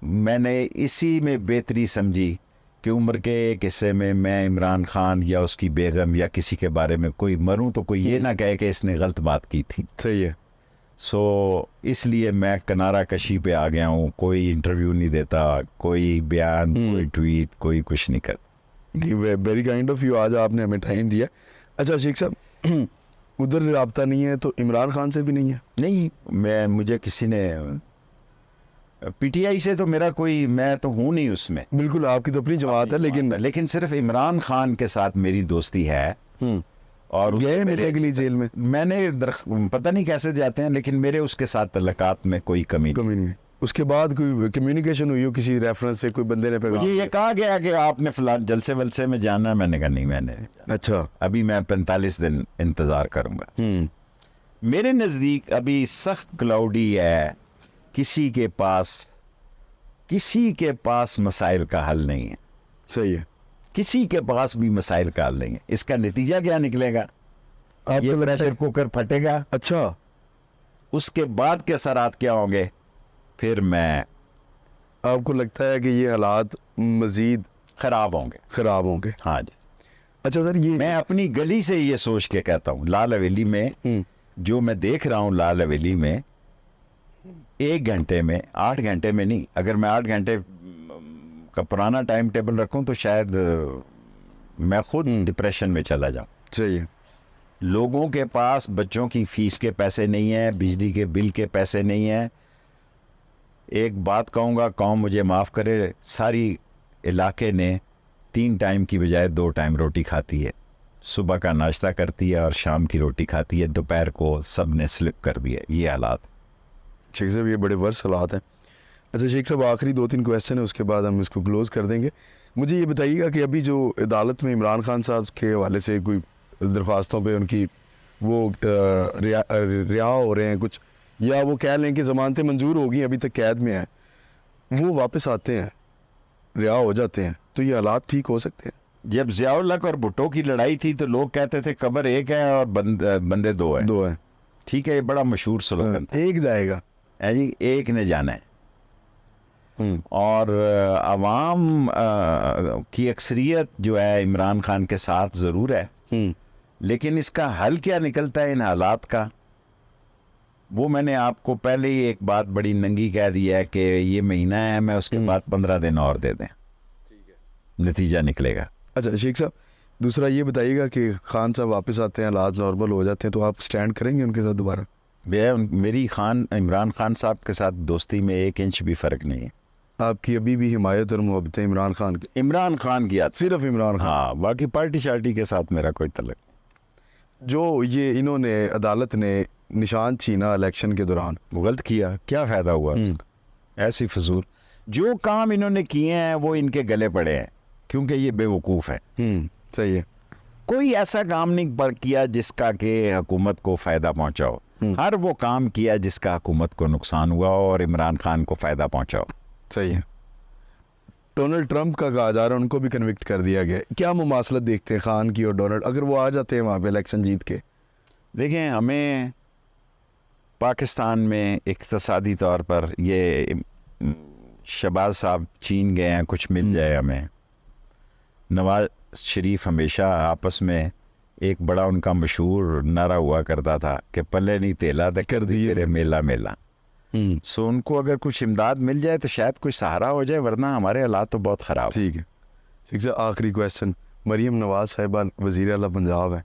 मैंने इसी में बेहतरी समझी कि उम्र के एक हिस्से में मैं इमरान खान या उसकी बेगम या किसी के बारे में कोई मरूं तो कोई ये ना कहे कि इसने गलत बात की थी। सही है। सो इसलिए मैं किनारा कशी पे आ गया हूँ, कोई इंटरव्यू नहीं देता, कोई बयान, कोई ट्वीट, कोई कुछ नहीं करता। वेरी काइंड ऑफ यू, आज आपने हमें टाइम दिया। अच्छा शेख साहब, उधर राब्ता नहीं है तो इमरान खान से भी नहीं है? नहीं, मुझे किसी ने पीटीआई से तो मेरा कोई, मैं तो हूँ नहीं उसमें। बिल्कुल, आपकी तो अपनी जमात है, लेकिन सिर्फ इमरान खान के साथ मेरी दोस्ती है। और गए मिलने के लिए जेल में? मैंने पता नहीं कैसे जाते हैं, लेकिन मेरे उसके साथ तल्लुकात में कोई कमी नहीं। उसके बाद कोई कम्युनिकेशन हुई हो किसी रेफरेंस से? कोई बंदे ने पैगाम, ये कहा गया कि आपने फलान जलसे वलसे में जाना है? मैंने कहा नहीं, मैंने। अच्छा, अभी मैं 45 दिन इंतजार करूंगा। मेरे नज़दीक अभी सख्त क्लाउडी है, किसी के पास मसाइल का हल नहीं है। सही है, किसी के पास भी मसाइल का हल नहीं है। इसका नतीजा क्या निकलेगा? ये प्रेशर कुकर फटेगा। अच्छा, उसके बाद के असरात क्या होंगे? फिर मैं, आपको लगता है कि ये हालात मजीद खराब होंगे? हाँ जी। अच्छा सर, ये मैं अपनी गली से ये सोच के कहता हूँ, लाल हवेली में जो मैं देख रहा हूँ, लाल हवेली में 1 घंटे में, 8 घंटे में नहीं, अगर मैं 8 घंटे का पुराना टाइम टेबल रखूं तो शायद मैं खुद डिप्रेशन में चला जाऊं। सही है। लोगों के पास बच्चों की फीस के पैसे नहीं है, बिजली के बिल के पैसे नहीं है। एक बात कहूँगा, कौम मुझे माफ़ करे, सारी इलाके ने 3 टाइम की बजाय 2 टाइम रोटी खाती है। सुबह का नाश्ता करती है और शाम की रोटी खाती है। दोपहर को सब ने स्लिप कर दिया। ये हालात शेख साहब, ये बड़े वर्स्ट हालात हैं। अच्छा शेख साहब, आखिरी 2-3 क्वेश्चन है, उसके बाद हम इसको क्लोज कर देंगे। मुझे ये बताइएगा कि अभी जो अदालत में इमरान खान साहब के हवाले से कोई दरख्वास्तों पे उनकी वो रिहा हो रहे हैं कुछ, या वो कह लें कि ज़मानतें मंजूर होगी, अभी तक कैद में है, वो वापस आते हैं, रिहा हो जाते हैं, तो ये हालात ठीक हो सकते हैं? जब ज़ियाउल हक और भुट्टो की लड़ाई थी तो लोग कहते थे कब्र एक है और बंदे 2 हैं। ठीक है, ये बड़ा मशहूर स्लोगन था। एक जाएगा है जी, एक ने जाना है। और अवाम की अक्सरियत जो है इमरान खान के साथ ज़रूर है, लेकिन इसका हल क्या निकलता है इन हालात का, वो मैंने आपको पहले ही एक बात बड़ी नंगी कह दी है कि ये महीना है, मैं उसके बाद 15 दिन और दे दें, ठीक है, नतीजा निकलेगा। अच्छा शेख साहब, दूसरा ये बताइएगा कि खान साहब वापस आते हैं, हालात नॉर्मल हो जाते हैं, तो आप स्टैंड करेंगे उनके साथ दोबारा? मेरी इमरान खान साहब के साथ दोस्ती में 1 इंच भी फ़र्क नहीं है। आपकी अभी भी हिमायत और मोहब्बत है इमरान खान की? इमरान खान की याद, सिर्फ इमरान खान? हाँ, बाकी पार्टी शार्टी के साथ मेरा कोई तल्लुक नहीं। जो ये इन्होंने अदालत ने निशान छीना इलेक्शन के दौरान, वो गलत किया, क्या फ़ायदा हुआ? ऐसी फजूल जो काम इन्होंने किए हैं वो इनके गले पड़े हैं, क्योंकि ये बेवकूफ़ है। सही है। कोई ऐसा काम नहीं किया जिसका कि हुकूमत को फ़ायदा पहुँचाओ, हर वो काम किया जिसका हुकूमत को नुकसान हुआ और इमरान खान को फ़ायदा पहुँचाओ। सही है। डोनाल्ड ट्रंप का कहा जा रहा है उनको भी कन्विक्ट कर दिया गया, क्या मुमासलत देखते हैं खान की और डोनाल्ड, अगर वो आ जाते हैं वहाँ पे इलेक्शन जीत के? देखें, हमें पाकिस्तान में इक़्तिसादी तौर पर ये शहबाज साहब चीन गए हैं, कुछ मिल जाए हमें। नवाज शरीफ हमेशा आपस में एक बड़ा उनका मशहूर नारा हुआ करता था कि पल्ले नहीं तेला तो कर दी तेरे मेला मेला। सो उनको अगर कुछ इमदाद मिल जाए तो शायद कोई सहारा हो जाए, वरना हमारे हालात तो बहुत ख़राब। ठीक है। ठीक है, आखिरी क्वेश्चन, मरीम नवाज साहिबा वज़ीर आला पंजाब है,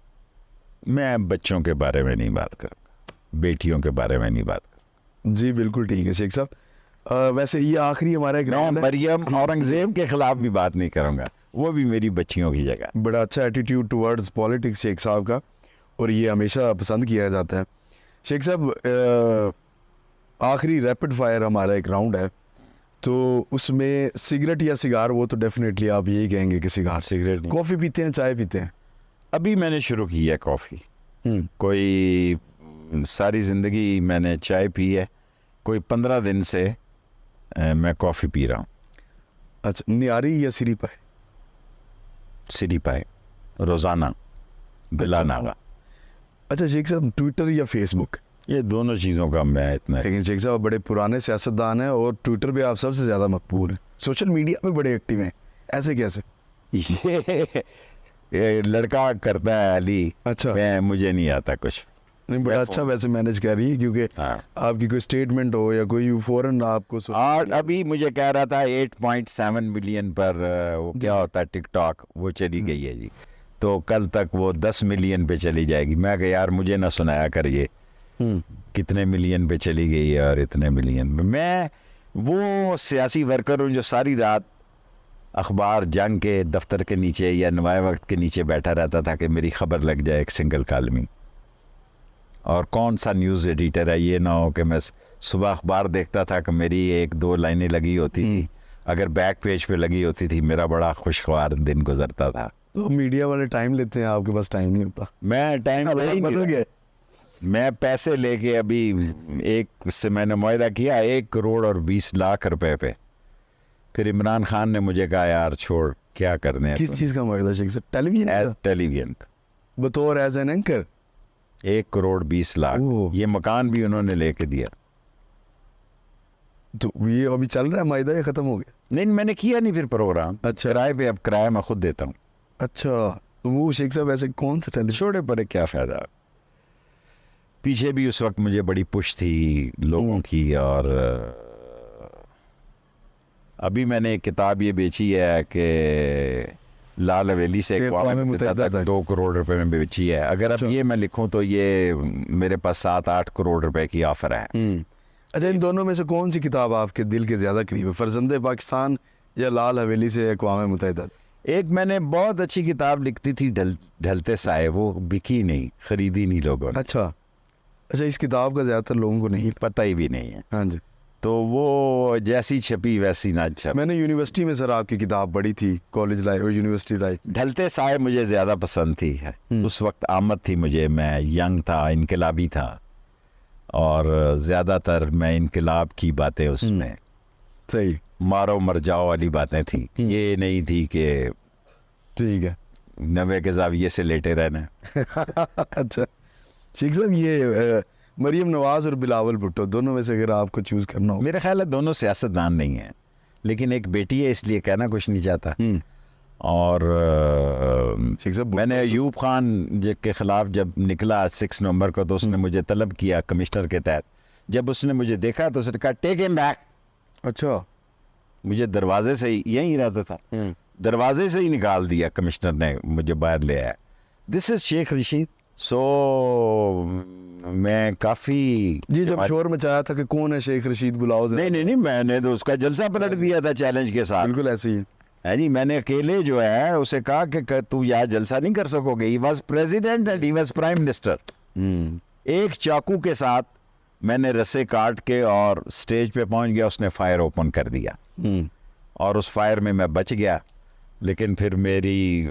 मैं बच्चों के बारे में नहीं बात करूँगा, बेटियों के बारे में नहीं बात करूँगा। जी बिल्कुल ठीक है शेख साहब। वैसे ये आखिरी हमारा मैं मरियम औरंगज़ेब के ख़िलाफ़ भी बात नहीं करूँगा, वो भी मेरी बच्चियों की जगह। बड़ा अच्छा एटीट्यूड टुवर्ड्स पॉलिटिक्स शेख साहब का, और ये हमेशा पसंद किया जाता है। शेख साहब, आखिरी रैपिड फायर हमारा एक राउंड है, तो उसमें सिगरेट या सिगार, वो तो डेफिनेटली आप यही कहेंगे कि सिगार, सिगरेट। कॉफ़ी पीते हैं, चाय पीते हैं? अभी मैंने शुरू की है कॉफ़ी। कोई सारी ज़िंदगी मैंने चाय पी है, कोई 15 दिन से मैं कॉफ़ी पी रहा हूँ। अच्छा, नियारी या सिरी पाए? सिरी पाए, रोज़ाना बिला नागा। अच्छा शेख साहब, ट्विटर या फेसबुक? ये दोनों चीज़ों का मैं इतना लेकिन शेख साहब बड़े पुराने सियासतदान हैं और ट्विटर पे आप सबसे ज़्यादा मकबूल हैं, सोशल मीडिया पे बड़े एक्टिव हैं, ऐसे कैसे? ये लड़का करता है अली। अच्छा। मुझे नहीं आता कुछ। नहीं, बड़ा अच्छा वैसे मैनेज कर रही है, क्योंकि आपकी कोई स्टेटमेंट हो या कोई फौरन आपको और अभी मुझे कह रहा था 8.7 मिलियन पर वो क्या होता है टिकटॉक, वो चली गई है जी। तो कल तक वो 10 मिलियन पे चली जाएगी। मैं कहा यार मुझे ना सुनाया करिए कितने मिलियन पे चली गई है और इतने मिलियन पे। मैं वो सियासी वर्कर हूँ जो सारी रात अखबार जंग के दफ्तर के नीचे या नवाए वक्त के नीचे बैठा रहता था कि मेरी खबर लग जाए एक सिंगल कॉलमी। और कौन सा न्यूज़ एडिटर है, ये ना हो कि मैं सुबह अखबार देखता था कि मेरी 1-2 लाइनें लगी होती थी, अगर बैक पेज पे लगी होती थी मेरा बड़ा खुशगवार दिन गुजरता था। तो मीडिया वाले टाइम लेते हैं, आपके पास टाइम नहीं होता। मैं टाइम बदल गया। मैं पैसे लेके अभी एक से मैंने मुआहदा किया 1 करोड़ और 20 लाख रुपए पे। फिर इमरान खान ने मुझे कहा यार छोड़, क्या करने हैं। किस चीज़ का मुआहदा शेख साहब? टेलीविजन? टेलीविजन बतौर as an anchor 1 crore 20 lakh. ये मकान भी उन्होंने लेके दिया। तो ये अभी चल रहा है मुआहदा या खत्म हो गया? नहीं, मैंने किया नहीं फिर प्रोग्राम। अच्छा। किराए पे, अब किराया मैं खुद देता हूँ। अच्छा, तो वो शेख साहब ऐसे कौन सा टेलीविजन? छोड़े पड़े, क्या फायदा। पीछे भी उस वक्त मुझे बड़ी पुश थी लोगों की। और अभी मैंने एक किताब ये बेची है कि लाल हवेली से अक़वाम मुत्तहिदा तक 2 करोड़ रुपए में बेची है। अगर अब ये मैं लिखूं तो ये मेरे पास 7-8 करोड़ रुपए की ऑफर है। अच्छा, इन दोनों में से कौन सी किताब आपके दिल के ज़्यादा करीब है, फर्जंदे पाकिस्तान या लाल हवेली से अक़वाम मुत्तहिदा? एक मैंने बहुत अच्छी किताब लिखती थी ढलते साए, वो बिकी नहीं, खरीदी नहीं लोगों ने। अच्छा, इस किताब का ज़्यादातर लोगों को नहीं पता ही भी नहीं है। हाँ जी। तो वो जैसी छपी वैसी ना छपी। मैंने यूनिवर्सिटी में सर आपकी किताब पढ़ी थी, कॉलेज लाइफ और यूनिवर्सिटी लाइफ। ढलते साए मुझे ज़्यादा पसंद थी। उस वक्त आमद थी मुझे, मैं यंग था, इनकलाबी था, और ज़्यादातर मैं इनकलाब की बातें उसमें, सही, मारो मर जाओ वाली बातें थी। ये नहीं थी कि ठीक है 90 के ज़ाविये से लेटे रहना। अच्छा शेख साहब, ये मरियम नवाज और बिलावल भुट्टो दोनों में से अगर आपको चूज़ करना हो? मेरा ख्याल है दोनों सियासतदान नहीं हैं, लेकिन एक बेटी है इसलिए कहना कुछ नहीं चाहता। और शेख साहब, मैंने अयूब खान के ख़िलाफ़ जब निकला 6 नवंबर को, तो उसने मुझे तलब किया कमिश्नर के तहत। जब उसने मुझे देखा तो उसने कहा टेक हिम बैक। अच्छा, मुझे दरवाजे से ही, यही रहता था, दरवाजे से ही निकाल दिया कमिश्नर ने, मुझे बाहर ले आया। This is Sheikh Rashid. So मैं काफ़ी जी, जब शोर मचाया था कि कौन है शेख रशीद, बुलाओ। नहीं, मैंने तो उसका जलसा पलट दिया था चैलेंज के साथ। बिल्कुल ऐसे ही है जी। मैंने अकेले जो है उसे कहा कि तू यहाँ जलसा नहीं कर सकोगे। He was president and he was prime minister. एक चाकू के साथ मैंने रस्से काट के और स्टेज पे पहुंच गया, उसने फायर ओपन कर दिया और उस फायर में मैं बच गया। लेकिन फिर मेरी,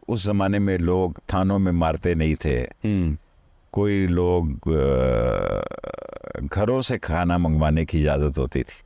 उस ज़माने में लोग थानों में मारते नहीं थे, कोई लोग घरों से खाना मंगवाने की इजाज़त होती थी।